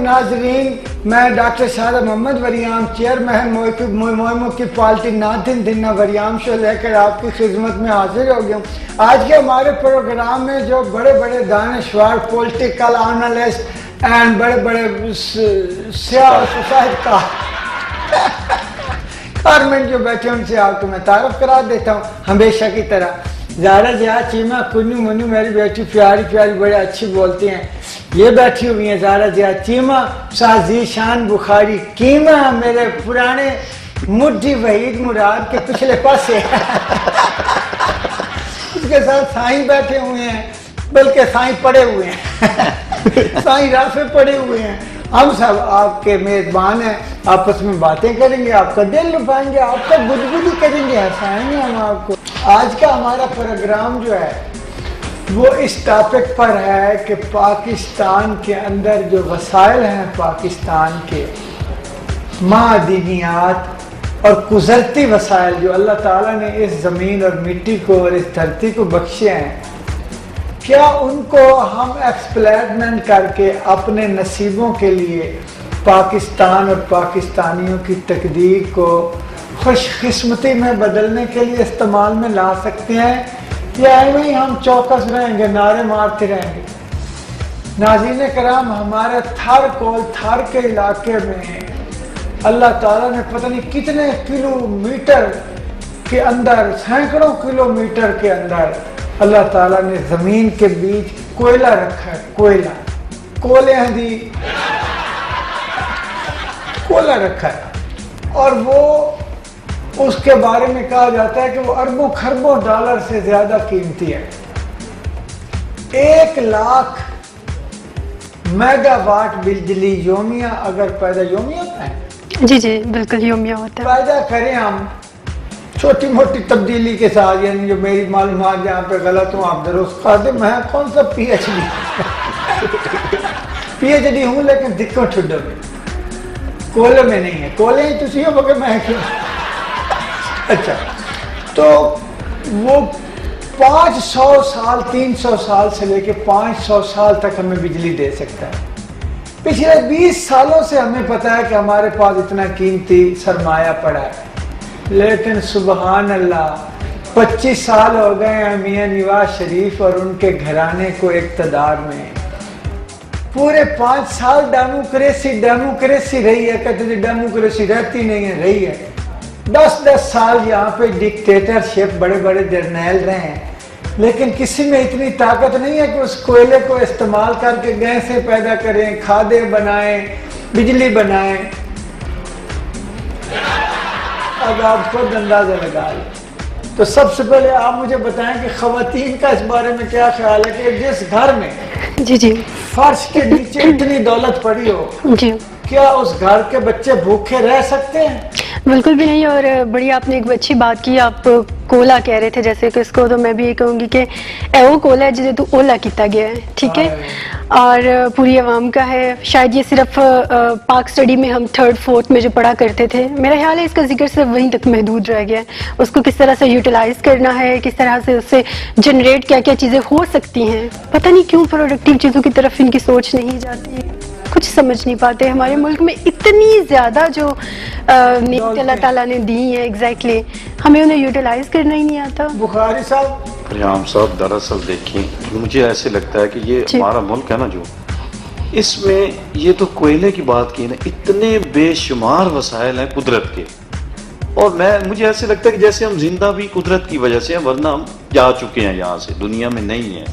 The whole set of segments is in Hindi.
नाजरीन, मैं डॉक्टर शाह मोहम्मद वरियाम चेयरमैन मोइमो की पार्टी नादिन दिना वरियाम शो लेकर आपकी खिदमत में हाजिर हो गया हूँ। आज के हमारे प्रोग्राम में जो बड़े बड़े दानिशवार, पॉलिटिकल एनालिस्ट एंड बड़े बड़े सोसाइटी का कारमेंट जो बैठे उनसे आपको मैं तारुफ करा देता हूँ। हमेशा की तरह ज़ारा जिया चीमा कुन्नू मुन्नू मेरी बेटी प्यारी प्यारी बड़े अच्छी बोलती हैं। ये बैठी हुई हैं ज़ारा जिया चीमा, साजी शान बुखारी कीमा, मेरे पुराने मुड्ढी वहीद मुराद के पिछले पासे उसके साथ साईं बैठे हुए हैं, बल्कि साईं पड़े हुए हैं साईं राफे पड़े हुए हैं। हम सब आपके मेजबान हैं, आपस में बातें करेंगे, आपका दिल लुभाएंगे, आपका गुदगुदी करेंगे, हंसाएंगे हम आपको। आज का हमारा प्रोग्राम जो है वो इस टॉपिक पर है कि पाकिस्तान के अंदर जो वसाइल हैं, पाकिस्तान के मादनियात और कुदरती वसाइल जो अल्लाह ताला ने इस ज़मीन और मिट्टी को और इस धरती को बख्शे हैं, क्या उनको हम एक्सप्लॉयटमेंट करके अपने नसीबों के लिए पाकिस्तान और पाकिस्तानियों की तकदीर को खुशकिस्मती में बदलने के लिए इस्तेमाल में ला सकते हैं, या ही हम चौकस रहेंगे, नारे मारते रहेंगे। नाज़रीन कराम, हमारे थार के इलाके में अल्लाह ताला ने पता नहीं कितने किलोमीटर के अंदर, सैकड़ों किलोमीटर के अंदर अल्लाह ताला ने ज़मीन के बीच कोयला रखा है। कोयले हैं दी कोयला रखा है, और वो उसके बारे में कहा जाता है कि वो अरबों खरबों डॉलर से ज्यादा कीमती है। 1 लाख मेगावाट बिजली योमिया अगर पैदा, योमिया होता है जी जी बिल्कुल योमिया होता है, पैदा करें हम छोटी मोटी तब्दीली के साथ, यानी जो मेरी मालूमात जहाँ पे गलत हूँ आप दुरुस्त कर दे। मैं कौन सा पीएचडी हूँ, लेकिन दिक्कत ठुड्डो में कोयले में नहीं है। कोयले ही तुझी हो मगर मैं क्यों अच्छा, तो वो 500 साल 300 साल से लेके 500 साल तक हमें बिजली दे सकता है। पिछले 20 सालों से हमें पता है कि हमारे पास इतना कीमती सरमाया पड़ा है, लेकिन सुबहान अल्लाह 25 साल हो गए हैं मियां नवाज शरीफ और उनके घराने को इक़्तिदार में। पूरे 5 साल डेमोक्रेसी रही है, कहते थे डेमोक्रेसी रहती नहीं है, रही है। 10-10 साल यहाँ पे डिक्टेटरशिप, बड़े बड़े जर्नैल रहे हैं, लेकिन किसी में इतनी ताकत नहीं है कि उस कोयले को इस्तेमाल करके गैसें पैदा करें, खादें बनाएं, बिजली बनाएं। अब आप खुद अंदाजा लगा लें। तो सबसे पहले आप मुझे बताएं कि ख़वातीन का इस बारे में क्या ख्याल है कि जिस घर में जी फर्श के नीचे इतनी दौलत पड़ी हो जी, क्या उस घर के बच्चे भूखे रह सकते हैं? बिल्कुल भी नहीं। और बड़ी आपने एक अच्छी बात की, आप कोला कह रहे थे, जैसे कि इसको तो मैं भी ये कहूँगी कि वो कोला है जिसे तो ओला किया गया है, ठीक है, और पूरी आवाम का है। शायद ये सिर्फ पाक स्टडी में हम 3rd 4th में जो पढ़ा करते थे, मेरा ख्याल है इसका जिक्र सिर्फ वहीं तक महदूद रह गया है। उसको किस तरह से यूटिलाइज करना है, किस तरह से उससे जनरेट क्या क्या चीज़ें हो सकती हैं, पता नहीं क्यों प्रोडक्टिव चीज़ों की तरफ इनकी सोच नहीं जाती है, कुछ समझ नहीं पाते। हमारे मुल्क में इतनी ज़्यादा जो नेमत अल्लाह ताला ने दी है, एग्जैक्टली, हमें उन्हें यूटिलाइज करना ही नहीं आता। बुखारी साहब, फरियाम साहब, दरअसल देखिए, मुझे ऐसे लगता है कि ये हमारा मुल्क है ना, जो इसमें ये तो कोयले की बात की ना, इतने बेशुमार वसाइल हैं कुदरत के, और मुझे ऐसे लगता है कि जैसे हम जिंदा भी कुदरत की वजह से हैं, वरना हम जा चुके हैं यहाँ से, दुनिया में नहीं है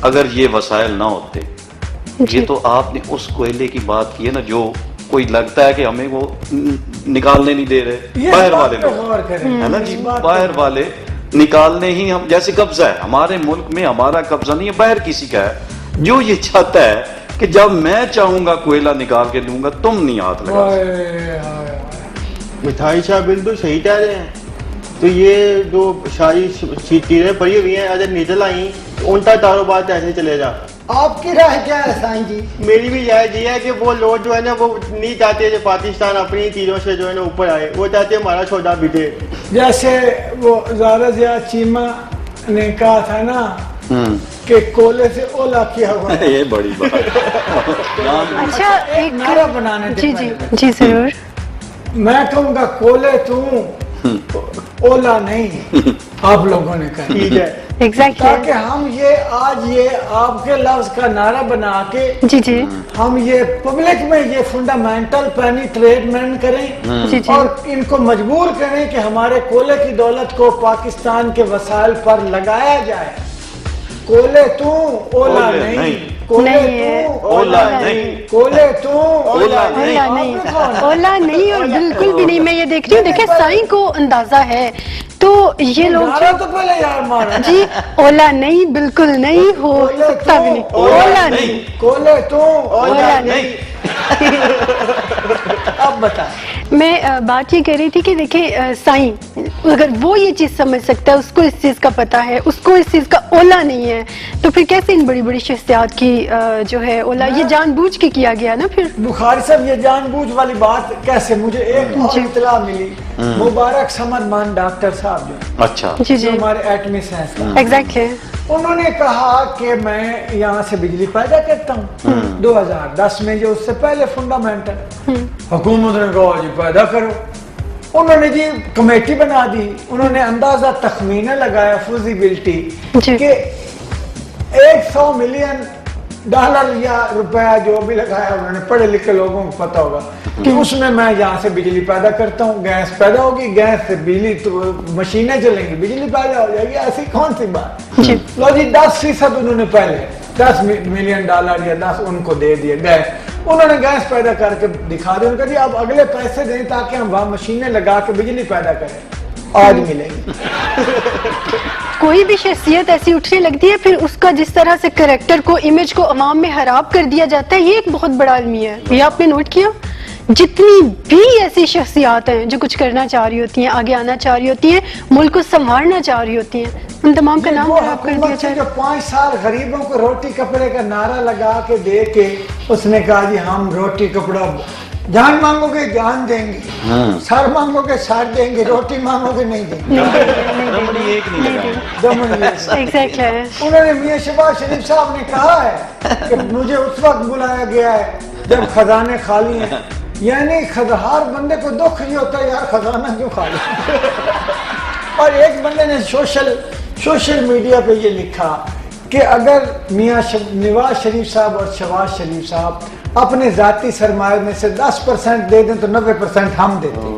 अगर ये वसाइल ना होते। ये तो आपने उस कोयले की बात की है ना, जो कोई लगता है कि हमें वो निकालने नहीं दे रहे, बाहर वाले लोग है ना जी, बाहर वाले निकालने ही, हम जैसे कब्जा है हमारे मुल्क में, हमारा कब्जा नहीं है, बाहर किसी का है, जो ये चाहता है कि जब मैं चाहूंगा कोयला निकाल के दूंगा, तुम नहीं हाथ लगा। मिठाई शाह बिल्कुल सही कह रहे हैं। तो ये जो सारी चीजें पड़ी हुई हैं, अगर निकल आई उनका कारोबार ऐसे चलेगा। आपकी राय क्या है साईं जी? मेरी भी राय ये है कि वो लोग जो है ना, वो नहीं चाहते जो पाकिस्तान अपनी चीजों से जो है ना ऊपर आए, वो चाहते हमारा सौदा बिके। जैसे वो ज़ारा जिया चीमा ने कहा था ना कि कोयले से ओला किया हुआ है। ये बड़ी बात। अच्छा एक नारा बनाने दे जी जी पहले। जी जरूर। मैं कहूँगा कोयले तू, ओला नहीं, आप लोगों ने कहा। ठीक है। ताकि एग्जैक्टली हम ये आज ये आपके लफ्ज का नारा बना के जी जी हम ये पब्लिक में ये फंडामेंटल पेनिट्रेटमेंट करें जी जी और इनको मजबूर करें कि हमारे कोयले की दौलत को पाकिस्तान के वसाइल पर लगाया जाए। कोयले तू, ओला ओले नहीं, नहीं। कोयले नहीं है, तू, ओला नहीं। कोयले तू, ओला नहीं। ओला नहीं, आपने कौन? ओला नहीं और बिल्कुल भी नहीं। मैं ये देख रही हूँ, देखिए साईं को अंदाजा है, तो ये लोग नारा तो पहले यार मारो। जी ओला नहीं, बिल्कुल नहीं हो कोयले सकता भी नहीं, तू, ओला नहीं। कोयले तू, ओला नहीं। अब बता। मैं बात ये कह रही थी कि देखिए साईं अगर वो ये चीज समझ सकता है, उसको इस चीज का पता है, उसको इस चीज का ओला नहीं है, तो फिर कैसे इन बड़ी बड़ी शख्सियात की जो है ओला, ये जानबूझ के किया गया ना फिर। बुखारी साहब ये जानबूझ वाली बात कैसे? मुझे एक और इतला मिली, मुबारक समदमान डॉक्टर साहब जो अच्छा। जी जो जी हमारे एटमी साइंस का, एग्जैक्टली। उन्होंने कहा कि मैं यहाँ से बिजली पैदा करता हूँ 2010 में, जो उससे पहले फंडामेंटल हुकूमत ने कहा जी पैदा करो। उन्होंने जी कमेटी बना दी, उन्होंने अंदाजा तखमीना लगाया फिजिबिलिटी जी। कि 100 मिलियन डॉलर या रुपया जो भी लगाया उन्होंने, पढ़े लिखे लोगों को पता होगा कि उसमें मैं यहाँ से बिजली पैदा करता हूँ, गैस पैदा होगी, गैस से बिजली तो मशीनें चलेंगी, बिजली पैदा हो जाएगी। ऐसी कौन सी बात? जी। लो जी 10% उन्होंने पहले 10 मिलियन डॉलर या 10 उनको दे दिए गैस। उन्होंने गैस पैदा करके दिखा दिया, उन्होंने कहा जी अब अगले पैसे दें ताकि हम वहाँ मशीनें लगा के बिजली पैदा करें, आज मिलेगी। कोई भी शख्सियत ऐसी उठने लगती है, फिर उसका जिस तरह से करेक्टर को, इमेज को अवाम में खराब कर दिया जाता है, ये एक बहुत बड़ा अलमिया है। ये आपने नोट किया? जितनी भी ऐसी शख्सियात हैं जो कुछ करना चाह रही होती हैं, आगे आना चाह रही होती हैं, मुल्क को संवारना चाह रही होती हैं, उन तमाम का नाम वो खराब कर दिया हुकूमत से जाए। जो 5 साल गरीबों को रोटी कपड़े का नारा लगा के दे के उसने कहा जी हम रोटी कपड़ा, जान मांगोगे जान देंगे, सर मांगोगे सर देंगे, रोटी मांगोगे नहीं देंगे। दमड़ी एक नहीं लगाएंगे। दमन ये। एग्जैक्टली। उन्होंने मियां शहबाज शरीफ साहब ने कहा है कि मुझे उस वक्त बुलाया गया है जब खजाने खाली हैं, यानी हर बंदे को दुख ही होता है यार खजाना क्यों खाली। और एक बंदे ने सोशल मीडिया पे ये लिखा कि अगर मियां नवाज शरीफ साहब और शहबाज शरीफ साहब अपने जाती सरमाए में से 10% दे दें तो 90% हम देते हैं।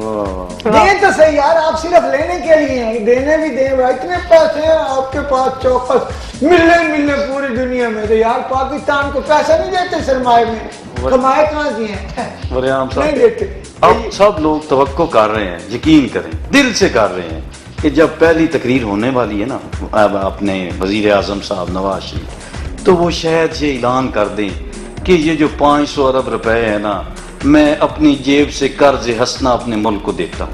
दें तो सही यार, आप सिर्फ लेने के लिए हैं, देने भी दें भाई, इतने पैसे हैं आपके पास चौकस मिलने पूरी दुनिया में, तो यार पाकिस्तान को पैसा नहीं देते सरमाए में, कमाए कहाँ किए हैं? वरियाम साहब, नहीं देते। अब सब लोग तवक्को कर रहे हैं, यकीन करें, दिल से कर रहे हैं कि जब पहली तकरीर होने वाली है ना अब अपने वजीर आजम साहब नवाज शरीफ, तो वो शायद ये ऐलान कर दें कि ये जो 500 अरब रुपए है ना, मैं अपनी जेब से कर्ज हंसना अपने मुल्क को देता हूँ।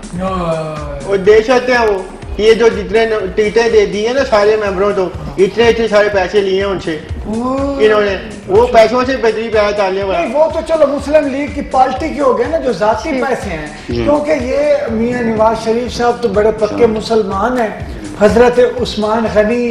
और दे सकते हैं वो, ये जो जितने टिकटें दे दी है ना सारे मेंबरों को, इतने सारे पैसे लिए हैं उनसे इन्होंने, वो पैसों से बदली पैसा डालने वाला। नहीं, वो तो चलो मुस्लिम लीग की पार्टी के हो गए ना जो जाती पैसे हैं, क्योंकि ये मियां नवाज शरीफ साहब तो बड़े पक्के मुसलमान हैं। हजरत उस्मान गनी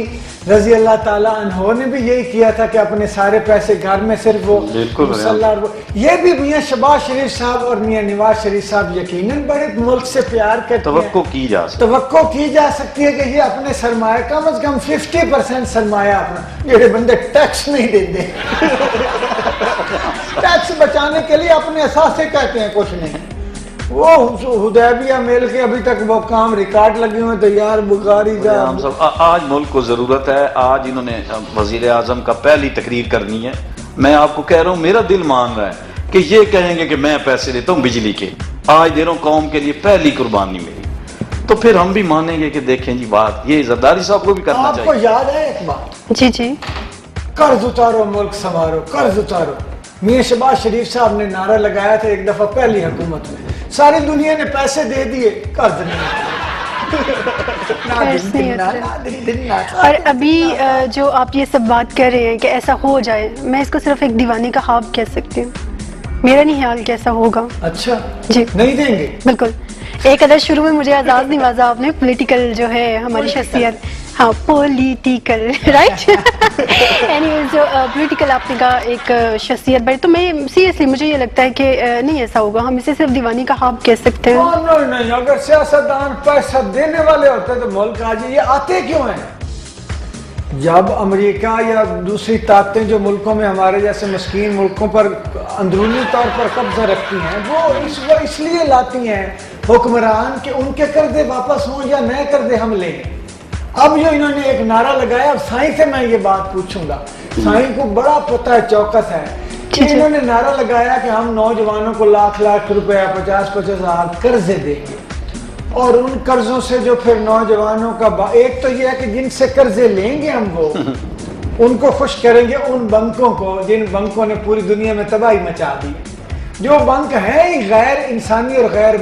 रजी अल्लाह ताला अन्हो ने भी यही किया था कि अपने सारे पैसे घर में सिर्फ वो मुसल्ला, ये भी मियां शहबाज शरीफ साहब और मियां नवाज शरीफ साहब यकीनन बड़े मुल्क से प्यार करते हैं। तवक्को की जा सकती तवक्को की जा सकती है कि ये अपने सरमाए कम से कम 50% सरमाया अपना, ये बंदे टैक्स नहीं देते। टैक्स बचाने के लिए अपने असासे कहते हैं कुछ नहीं। वो हुदैबिया मेल के अभी तक वो काम रिकॉर्ड लगे हुए, तो यार बुखारी हम सब आज मुल्क को जरूरत है। आज इन्होंने वजीर आजम का पहली तकरीर करनी है। मैं आपको कह रहा हूँ, मेरा दिल मान रहा है कि ये कहेंगे कि मैं पैसे देता हूँ बिजली के, आज दे रहा हूँ कौम के लिए, पहली कुर्बानी मेरी, तो फिर हम भी मानेंगे कि देखें जी बात ये जरदारी साहब को भी करना चाहिए। आपको याद है एक बात? जी जी। कर्ज उतारो मुल्क संवारो, कर्ज उतारो। मियां शहबाज शरीफ साहब ने नारा लगाया था एक दफा पहली हुकूमत में, सारी दुनिया ने पैसे दे दिए, कर्ज नहीं। और अभी जो आप ये सब बात कर रहे हैं कि ऐसा हो जाए, मैं इसको सिर्फ एक दीवाने का ख्वाब कह सकती हूँ। मेरा नहीं ख्याल कैसा होगा। अच्छा जी, नहीं देंगे बिल्कुल। एक अदर शुरू में मुझे आजाद नवाजा आपने, पॉलिटिकल जो है हमारी शख्सियत, हाँ पॉलिटिकल राइट। एनीवेज जो पॉलिटिकल आपने कहा एक शख्सियत बड़ी, तो मैं सीरियसली मुझे ये लगता है कि नहीं ऐसा होगा, हम इसे सिर्फ दीवानी का ख्वाब कह सकते हैं। नहीं, अगर सियासतदान पैसा देने वाले होते तो मुल्क आज ये आते क्यों हैं? जब अमेरिका या दूसरी ताकतें जो मुल्कों में हमारे जैसे मस्कीन मुल्कों पर अंदरूनी तौर पर कब्जा रखती हैं, वो इसलिए लाती हैं हुक्मरान कि उनके कर्जे वापस हों या नए कर्जे हम लें। अब जो इन्होंने एक नारा लगाया, अब साईं से मैं ये बात पूछूंगा, साईं को बड़ा पता है, चौकस है कि इन्होंने नारा लगाया कि हम नौजवानों को लाख लाख रुपया 50-50 हजार कर्जे देंगे, और उन कर्जों से जो फिर नौजवानों का एक तो ये है कि जिनसे कर्जे लेंगे हम वो उनको खुश करेंगे, उन बैंकों को जिन बैंकों ने पूरी दुनिया में तबाही मचा दी, जो बैंक है ही गैर इंसानी और गैर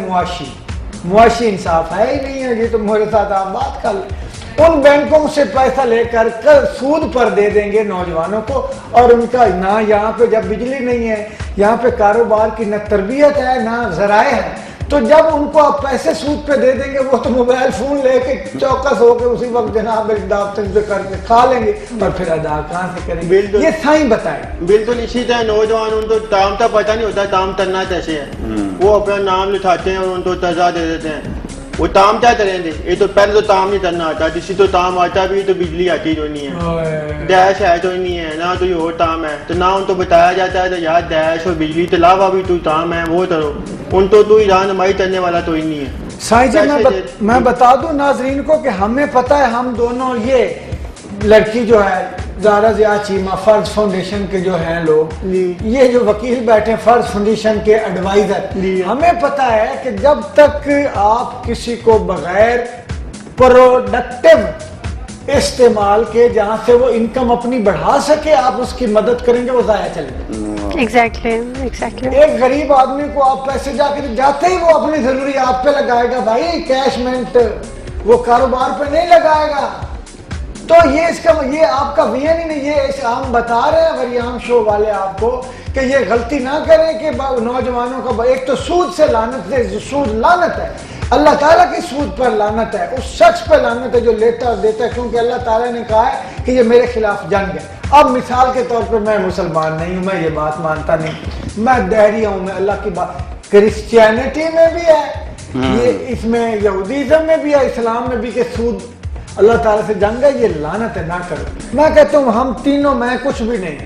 मुआशी इंसाफ है ही नहीं है। ये तो मेरे साथ आप बात कर लें, उन बैंकों से पैसा लेकर कर सूद पर दे देंगे नौजवानों को, और उनका ना यहाँ पे जब बिजली नहीं है, यहाँ पे कारोबार की न तरबियत है ना जराए हैं, तो जब उनको आप पैसे सूद पे दे देंगे वो तो मोबाइल फोन लेके चौकस होके उसी वक्त जनाब दावतन पे करके खा लेंगे, और फिर अदा कहाँ से करेंगे? ये साईं बताए। बिल्कुल इसी तरह नौजवान उनको ताम का पता नहीं होता, ताम करना कैसे है, वो अपना नाम लिखाते हैं और उनको तजा दे देते हैं। वो ताम क्या करेंगे? ये तो पहले तो ताम नहीं करना आता, जिससे तो ताम आता भी तो बिजली आती जो नहीं है, डैश है तो नहीं है ना, तो ये और ताम है, तो ना उनको बताया जाता है तो यार डैश और बिजली के अलावा भी तू ताम है वो करो, उन तो तू रहनुमाई करने वाला तो ही नहीं है। साईं जी मैं बता दूं नाजरीन को कि हमें पता है, हम दोनों ये लड़की जो है ज़ारा ज़िया चीमा फर्ज फाउंडेशन के जो हैं लोग, ये जो वकील बैठे फर्ज फाउंडेशन के एडवाइजर, हमें पता है कि जब तक आप किसी को बगैर प्रोडक्टिव इस्तेमाल के जहाँ से वो इनकम अपनी बढ़ा सके आप उसकी मदद करेंगे, वो ज़ाया चलेगा। एग्जैक्टली। एक गरीब आदमी को आप पैसे जाते ही वो अपनी जरूरी आप पे लगाएगा भाई, कैशमेंट वो कारोबार पे नहीं लगाएगा। तो ये आपका विजन ही नहीं, ये हम बता रहे हैं वरियाम शो वाले आपको कि ये गलती ना करें कि नौजवानों का एक तो सूद से लानत है, सूद लानत है, अल्लाह ताला की सूद पर लानत है, उस शख्स पर लानत है जो लेता और देता है, क्योंकि अल्लाह ताला ने कहा है कि ये मेरे खिलाफ जंग है। अब मिसाल के तौर पर मैं मुसलमान नहीं हूँ, मैं ये बात मानता नहीं, मैं दहरिया हूँ, मैं अल्लाह की बात, क्रिश्चियनिटी में भी है ये, इसमें यहूदीज़म में भी है, इस्लाम में भी कि सूद अल्लाह ताला से जंग है, ये लानत है, ना करो। मैं कहता हूँ हम तीनों, मैं कुछ भी नहीं,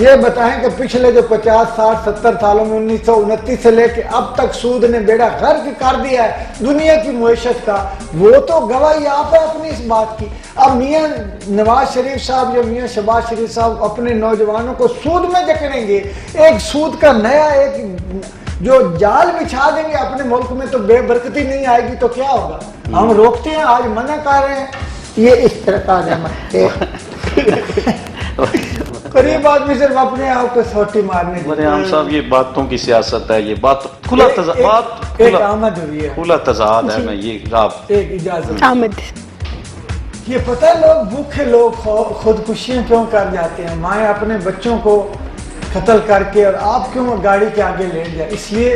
ये बताएं कि पिछले जो 50, 60, 70 सालों में 1929 से लेके अब तक सूद ने बेड़ा गर्क कर दिया है दुनिया की मुईशत का, वो तो गवाही आप है अपनी इस बात की। अब मियाँ नवाज शरीफ साहब या मियाँ शहबाज शरीफ साहब अपने नौजवानों को सूद में जकड़ेंगे, एक सूद का नया एक जो जाल बिछा देंगे अपने मुल्क में, तो बेबरकती नहीं आएगी तो क्या होगा? हम रोकते हैं, आज मना कर रहे हैं, ये इस तरह का करीब आदमी सिर्फ अपने आप को सोटी मारने। वरियाम साहब ये बातों की सियासत है, ये बात खुला आमद हुई है, खुला तजाद है। मैं ये आप एक इजाजत आमद, ये पता है लोग भूखे लोग खुदकुशियां क्यों कर जाते हैं, माएँ अपने बच्चों को कत्ल करके, और आप क्यों गाड़ी के आगे लेट जाए? इसलिए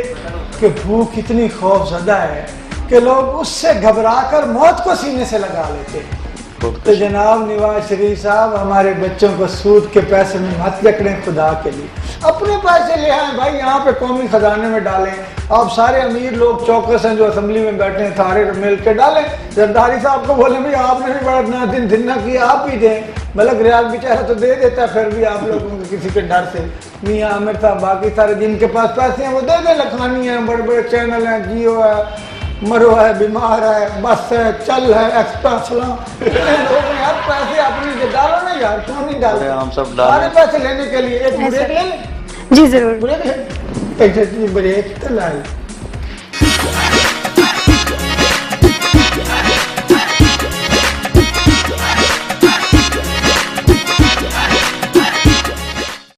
कि भूख इतनी खौफजदा है कि लोग उससे घबराकर मौत को सीने से लगा लेते हैं। तो जनाब नवाज शरीफ साहब हमारे बच्चों को सूद के पैसे में मत जकड़ें, खुदा के लिए अपने पैसे ले आए भाई, यहाँ पे कौमी खजाने में डालें। आप सारे अमीर लोग चौकस हैं जो असेंबली में बैठे हैं, सारे मिल के डालें। जरदारी साहब को बोले भाई आपने भी बड़ा ना दिन धिन्ना किया, आप ही दें। मलक रियाज बेचारा तो दे देता है, फिर भी आप लोगों को किसी के डर से, मियाँ आमिर साहब बाकी सारे जिनके पास पैसे हैं वो दे दें। लखानी है, बड़े बड़े चैनल हैं, जियो है, मरो है, बीमार है, बस है, चल है, एक्सप्रेस लोग यार पैसे अपने डालो ना यार, क्यों नहीं डालो? हम सब सारे पैसे लेने के लिए एक ब्रेक ले लें। जी जरूर, ब्रेक तो लाई